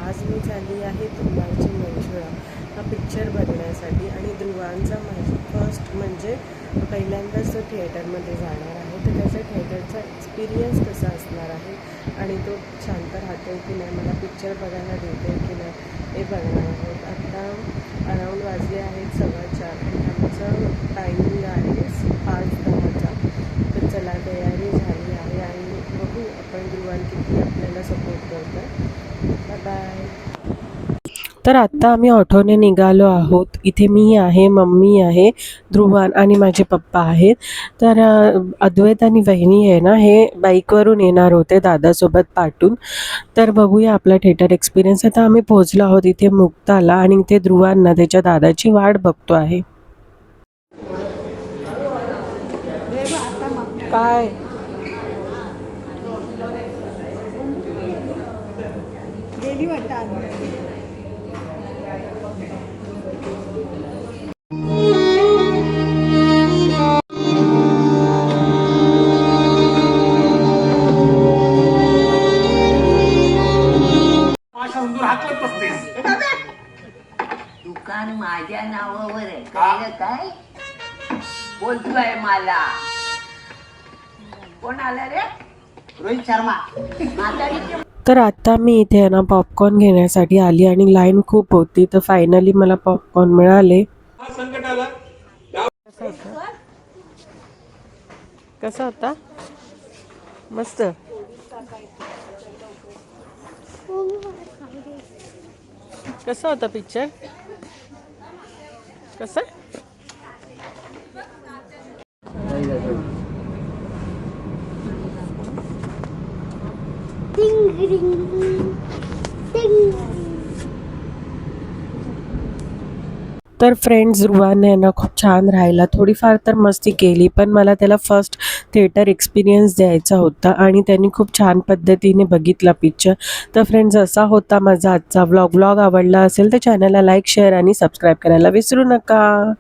आज मी चालली आहे तुंबाडची मंजुळा हा पिक्चर बघण्यासाठी आणि ध्रुवांचा माझा फर्स्ट म्हणजे पहिल्यांदाच तो थिएटरमध्ये जाणार आहे. तर त्याचा थिएटरचा एक्सपिरियन्स कसा असणार आहे आणि तो शांत राहतो की नाही, मला पिक्चर बघायला देतो की नाही हे बघणार आहोत. आता अराऊंड वाजले आहेत 4:15 आणि आमचं टायमिंग आहे 5:10चा. तर चला तयारी झाली आहे आणि बघू आपण ध्रुवान किती आपल्याला सपोर्ट करतो. Bye bye. तर आत्ता आम्ही ऑटोने निघालो आहोत. इथे मी आहे, मम्मी आहे, ध्रुवान आणि माझे पप्पा आहेत. तर अद्वैत आणि वहिनी आहे ना, हे बाईकवरून येणार होते दादासोबत पाठून. तर बघूया आपला थिएटर एक्सपिरियन्स. आता आम्ही पोहोचलो आहोत इथे मुक्ताला आणि इथे ध्रुवांना त्याच्या दादाची वाट बघतो आहे. काय गेली वाटतं. दुकान माझ्या नावावर आहे. काय काय बोलतोय मला? कोण आला रे? रोहित शर्मा. म्हातारीचे तर आता मी इथे आहे ना पॉपकॉर्न घेण्यासाठी आली आणि लाईन खूप होती. तर फायनली मला पॉपकॉर्न मिळाले. कसा होता? मस्त. कसा होता पिक्चर? कसा? तर फ्रेंड्स ध्रुवाने ना खूप छान राहिला. थोडीफार तर मस्ती केली, पण मला त्याला फर्स्ट थिएटर एक्सपिरियन्स द्यायचा होता आणि त्यांनी खूप छान पद्धतीने बघितला पिक्चर. तर फ्रेंड्स असा होता माझा आजचा व्लॉग. आवडला असेल तर चॅनलला लाईक, शेअर आणि सबस्क्राईब करायला विसरू नका.